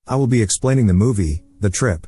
I will be explaining the movie, The Trip.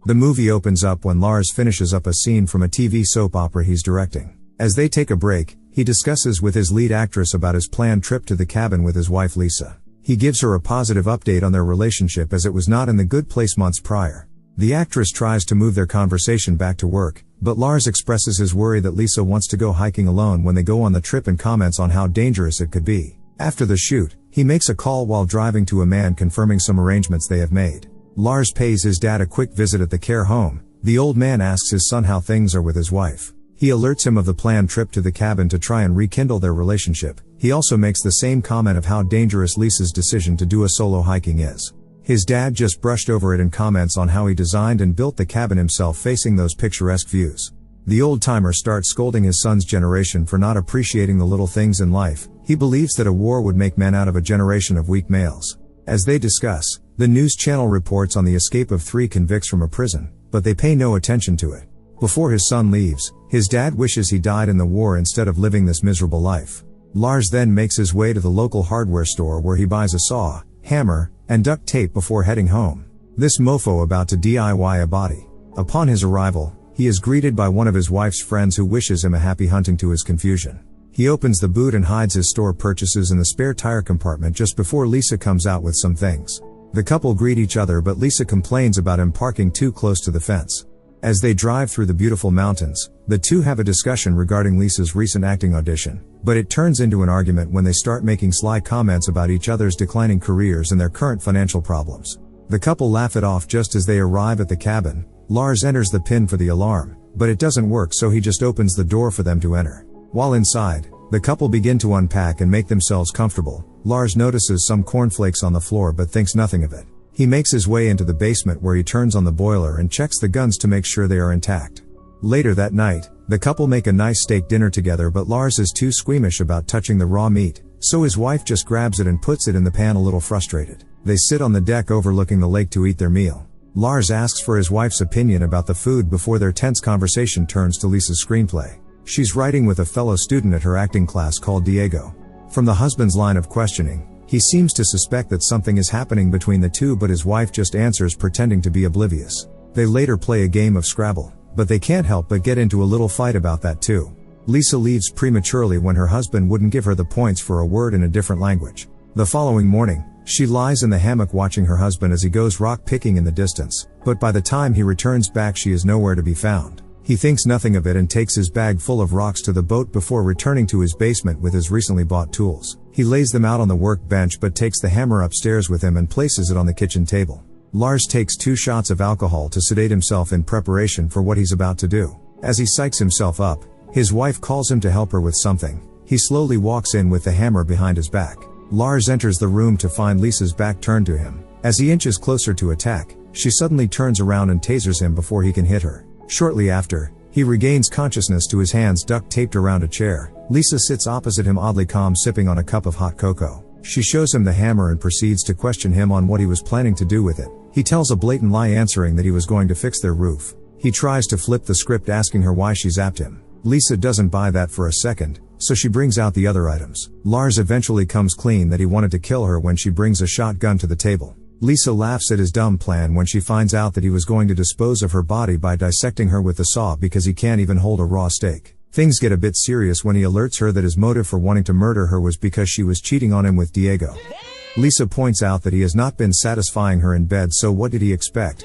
The movie opens up when Lars finishes up a scene from a TV soap opera he's directing. As they take a break, he discusses with his lead actress about his planned trip to the cabin with his wife Lisa. He gives her a positive update on their relationship as it was not in the good place months prior. The actress tries to move their conversation back to work, but Lars expresses his worry that Lisa wants to go hiking alone when they go on the trip and comments on how dangerous it could be. After the shoot, he makes a call while driving to a man confirming some arrangements they have made. Lars pays his dad a quick visit at the care home. The old man asks his son how things are with his wife. He alerts him of the planned trip to the cabin to try and rekindle their relationship. He also makes the same comment of how dangerous Lisa's decision to do a solo hiking is. His dad just brushed over it and comments on how he designed and built the cabin himself facing those picturesque views. The old-timer starts scolding his son's generation for not appreciating the little things in life. He believes that a war would make men out of a generation of weak males. As they discuss, the news channel reports on the escape of 3 convicts from a prison, but they pay no attention to it. Before his son leaves, his dad wishes he died in the war instead of living this miserable life. Lars then makes his way to the local hardware store where he buys a saw, hammer, and duct tape before heading home. This mofo about to DIY a body. Upon his arrival, he is greeted by one of his wife's friends who wishes him a happy hunting to his confusion. He opens the boot and hides his store purchases in the spare tire compartment just before Lisa comes out with some things. The couple greet each other, but Lisa complains about him parking too close to the fence. As they drive through the beautiful mountains, the two have a discussion regarding Lisa's recent acting audition, but it turns into an argument when they start making sly comments about each other's declining careers and their current financial problems. The couple laugh it off just as they arrive at the cabin. Lars enters the pin for the alarm, but it doesn't work, so he just opens the door for them to enter. While inside, the couple begin to unpack and make themselves comfortable. Lars notices some cornflakes on the floor but thinks nothing of it. He makes his way into the basement where he turns on the boiler and checks the guns to make sure they are intact. Later that night, the couple make a nice steak dinner together, but Lars is too squeamish about touching the raw meat, so his wife just grabs it and puts it in the pan, a little frustrated. They sit on the deck overlooking the lake to eat their meal. Lars asks for his wife's opinion about the food before their tense conversation turns to Lisa's screenplay. She's writing with a fellow student at her acting class called Diego. From the husband's line of questioning, he seems to suspect that something is happening between the two, but his wife just answers, pretending to be oblivious. They later play a game of Scrabble, but they can't help but get into a little fight about that too. Lisa leaves prematurely when her husband wouldn't give her the points for a word in a different language. The following morning, she lies in the hammock watching her husband as he goes rock picking in the distance, but by the time he returns back she is nowhere to be found. He thinks nothing of it and takes his bag full of rocks to the boat before returning to his basement with his recently bought tools. He lays them out on the workbench but takes the hammer upstairs with him and places it on the kitchen table. Lars takes 2 shots of alcohol to sedate himself in preparation for what he's about to do. As he psychs himself up, his wife calls him to help her with something. He slowly walks in with the hammer behind his back. Lars enters the room to find Lisa's back turned to him. As he inches closer to attack, she suddenly turns around and tasers him before he can hit her. Shortly after, he regains consciousness to his hands duct taped around a chair. Lisa sits opposite him, oddly calm, sipping on a cup of hot cocoa. She shows him the hammer and proceeds to question him on what he was planning to do with it. He tells a blatant lie, answering that he was going to fix their roof. He tries to flip the script, asking her why she zapped him. Lisa doesn't buy that for a second, so she brings out the other items. Lars eventually comes clean that he wanted to kill her when she brings a shotgun to the table. Lisa laughs at his dumb plan when she finds out that he was going to dispose of her body by dissecting her with the saw because he can't even hold a raw steak. Things get a bit serious when he alerts her that his motive for wanting to murder her was because she was cheating on him with Diego. Lisa points out that he has not been satisfying her in bed, so what did he expect?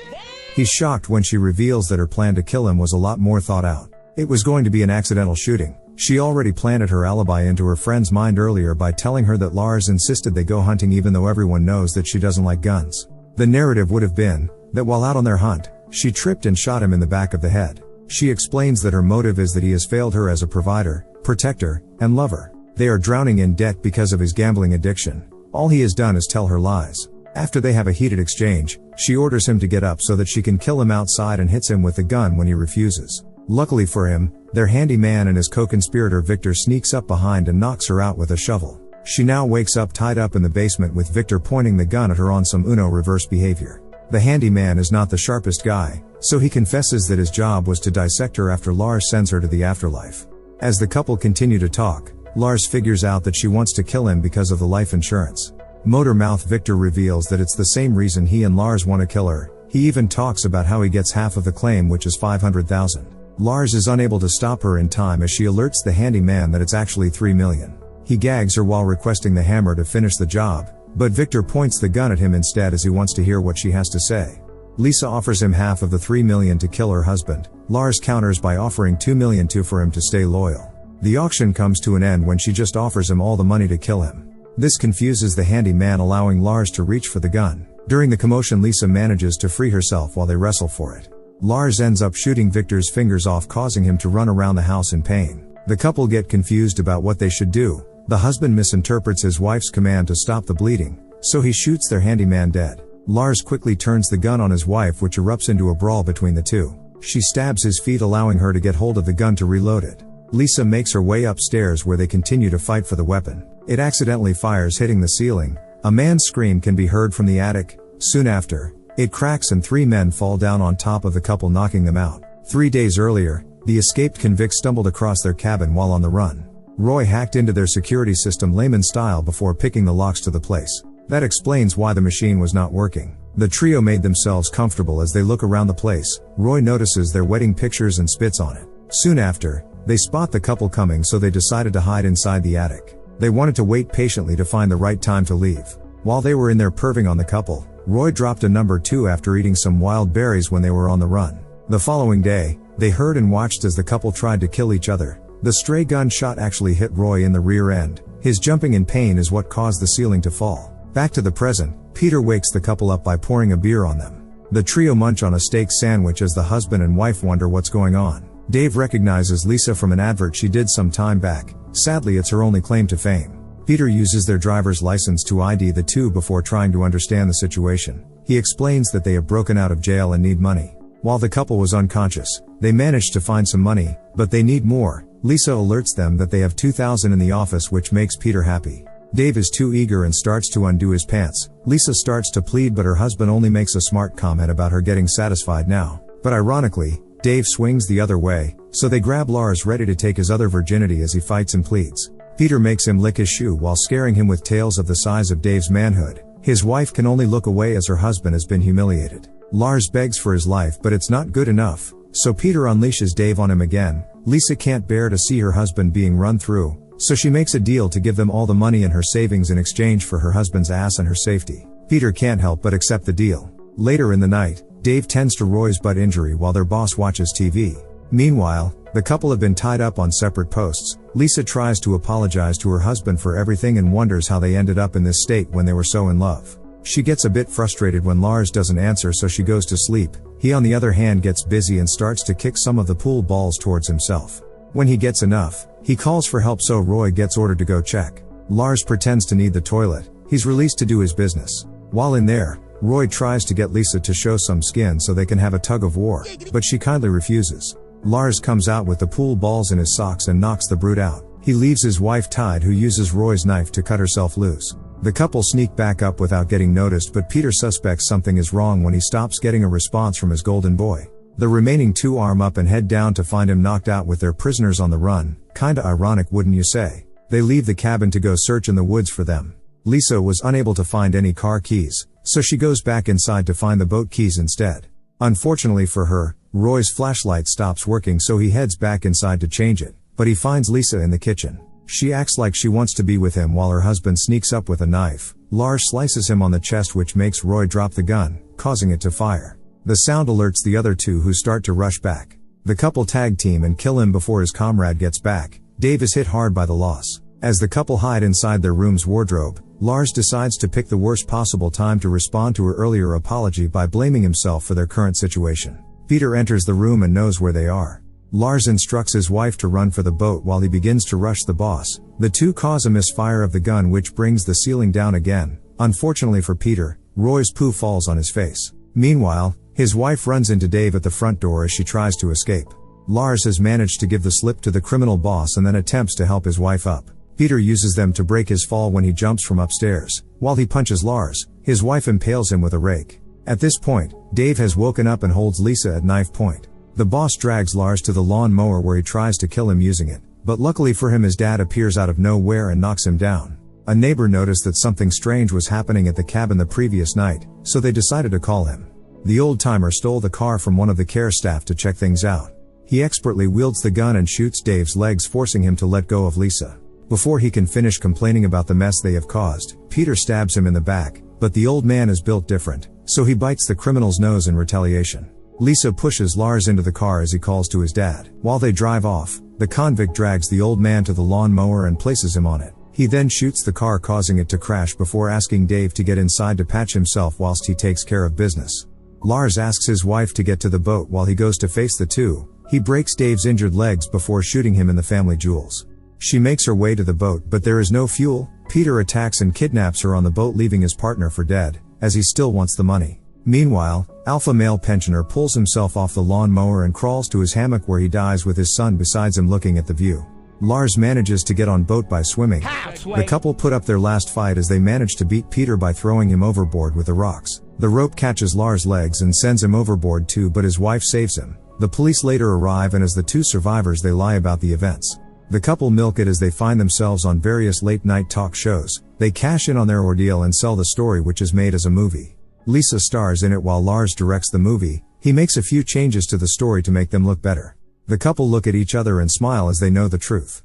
He's shocked when she reveals that her plan to kill him was a lot more thought out. It was going to be an accidental shooting. She already planted her alibi into her friend's mind earlier by telling her that Lars insisted they go hunting even though everyone knows that she doesn't like guns. The narrative would have been that while out on their hunt, she tripped and shot him in the back of the head. She explains that her motive is that he has failed her as a provider, protector, and lover. They are drowning in debt because of his gambling addiction. All he has done is tell her lies. After they have a heated exchange, she orders him to get up so that she can kill him outside and hits him with the gun when he refuses. Luckily for him, their handyman and his co-conspirator Victor sneaks up behind and knocks her out with a shovel. She now wakes up tied up in the basement with Victor pointing the gun at her on some Uno reverse behavior. The handyman is not the sharpest guy, so he confesses that his job was to dissect her after Lars sends her to the afterlife. As the couple continue to talk, Lars figures out that she wants to kill him because of the life insurance. Motor Mouth Victor reveals that it's the same reason he and Lars want to kill her. He even talks about how he gets half of the claim, which is 500,000. Lars is unable to stop her in time as she alerts the handyman that it's actually 3 million. He gags her while requesting the hammer to finish the job, but Victor points the gun at him instead as he wants to hear what she has to say. Lisa offers him half of the 3 million to kill her husband. Lars counters by offering 2 million for him to stay loyal. The auction comes to an end when she just offers him all the money to kill him. This confuses the handyman, allowing Lars to reach for the gun. During the commotion, Lisa manages to free herself while they wrestle for it. Lars ends up shooting Victor's fingers off, causing him to run around the house in pain. The couple get confused about what they should do. The husband misinterprets his wife's command to stop the bleeding, so he shoots their handyman dead. Lars quickly turns the gun on his wife, which erupts into a brawl between the two. She stabs his feet, allowing her to get hold of the gun to reload it. Lisa makes her way upstairs where they continue to fight for the weapon. It accidentally fires, hitting the ceiling. A man's scream can be heard from the attic. Soon after, it cracks and 3 men fall down on top of the couple, knocking them out. 3 days earlier, the escaped convicts stumbled across their cabin while on the run. Roy hacked into their security system layman style before picking the locks to the place. That explains why the machine was not working. The trio made themselves comfortable as they look around the place. Roy notices their wedding pictures and spits on it. Soon after, they spot the couple coming, so they decided to hide inside the attic. They wanted to wait patiently to find the right time to leave. While they were in there perving on the couple, Roy dropped a number 2 after eating some wild berries when they were on the run. The following day, they heard and watched as the couple tried to kill each other. The stray gunshot actually hit Roy in the rear end. His jumping in pain is what caused the ceiling to fall. Back to the present, Peter wakes the couple up by pouring a beer on them. The trio munch on a steak sandwich as the husband and wife wonder what's going on. Dave recognizes Lisa from an advert she did some time back. Sadly, it's her only claim to fame. Peter uses their driver's license to ID the two before trying to understand the situation. He explains that they have broken out of jail and need money. While the couple was unconscious, they managed to find some money, but they need more. Lisa alerts them that they have 2,000 in the office, which makes Peter happy. Dave is too eager and starts to undo his pants. Lisa starts to plead, but her husband only makes a smart comment about her getting satisfied now. But ironically, Dave swings the other way, so they grab Lars, ready to take his other virginity as he fights and pleads. Peter makes him lick his shoe while scaring him with tales of the size of Dave's manhood. His wife can only look away as her husband has been humiliated. Lars begs for his life, but it's not good enough, so Peter unleashes Dave on him again. Lisa can't bear to see her husband being run through, so she makes a deal to give them all the money in her savings in exchange for her husband's ass and her safety. Peter can't help but accept the deal. Later in the night, Dave tends to Roy's butt injury while their boss watches TV. Meanwhile, the couple have been tied up on separate posts. Lisa tries to apologize to her husband for everything and wonders how they ended up in this state when they were so in love. She gets a bit frustrated when Lars doesn't answer, so she goes to sleep. He, on the other hand, gets busy and starts to kick some of the pool balls towards himself. When he gets enough, he calls for help, so Roy gets ordered to go check. Lars pretends to need the toilet. He's released to do his business. While in there, Roy tries to get Lisa to show some skin so they can have a tug of war, but she kindly refuses. Lars comes out with the pool balls in his socks and knocks the brute out. He leaves his wife tied, who uses Roy's knife to cut herself loose. The couple sneak back up without getting noticed, but Peter suspects something is wrong when he stops getting a response from his golden boy. The remaining two arm up and head down to find him knocked out with their prisoners on the run. Kinda ironic, wouldn't you say? They leave the cabin to go search in the woods for them. Lisa was unable to find any car keys, so she goes back inside to find the boat keys instead. Unfortunately for her, Roy's flashlight stops working, so he heads back inside to change it, but he finds Lisa in the kitchen. She acts like she wants to be with him while her husband sneaks up with a knife. Lars slices him on the chest, which makes Roy drop the gun, causing it to fire. The sound alerts the other two, who start to rush back. The couple tag team and kill him before his comrade gets back. Dave is hit hard by the loss. As the couple hide inside their room's wardrobe, Lars decides to pick the worst possible time to respond to her earlier apology by blaming himself for their current situation. Peter enters the room and knows where they are. Lars instructs his wife to run for the boat while he begins to rush the boss. The two cause a misfire of the gun, which brings the ceiling down again. Unfortunately for Peter, Roy's poo falls on his face. Meanwhile, his wife runs into Dave at the front door as she tries to escape. Lars has managed to give the slip to the criminal boss and then attempts to help his wife up. Peter uses them to break his fall when he jumps from upstairs. While he punches Lars, his wife impales him with a rake. At this point, Dave has woken up and holds Lisa at knife point. The boss drags Lars to the lawn mower where he tries to kill him using it, but luckily for him, his dad appears out of nowhere and knocks him down. A neighbor noticed that something strange was happening at the cabin the previous night, so they decided to call him. The old-timer stole the car from one of the care staff to check things out. He expertly wields the gun and shoots Dave's legs, forcing him to let go of Lisa. Before he can finish complaining about the mess they have caused, Peter stabs him in the back, but the old man is built different, so he bites the criminal's nose in retaliation. Lisa pushes Lars into the car as he calls to his dad. While they drive off, the convict drags the old man to the lawn mower and places him on it. He then shoots the car, causing it to crash before asking Dave to get inside to patch himself whilst he takes care of business. Lars asks his wife to get to the boat while he goes to face the two. He breaks Dave's injured legs before shooting him in the family jewels. She makes her way to the boat, but there is no fuel. Peter attacks and kidnaps her on the boat, leaving his partner for dead, as he still wants the money. Meanwhile, alpha male pensioner pulls himself off the lawn mower and crawls to his hammock, where he dies with his son besides him looking at the view. Lars manages to get on boat by swimming. The couple put up their last fight as they manage to beat Peter by throwing him overboard with the rocks. The rope catches Lars' legs and sends him overboard too, but his wife saves him. The police later arrive, and as the two survivors they lie about the events. The couple milk it as they find themselves on various late-night talk shows. They cash in on their ordeal and sell the story, which is made as a movie. Lisa stars in it while Lars directs the movie. He makes a few changes to the story to make them look better. The couple look at each other and smile as they know the truth.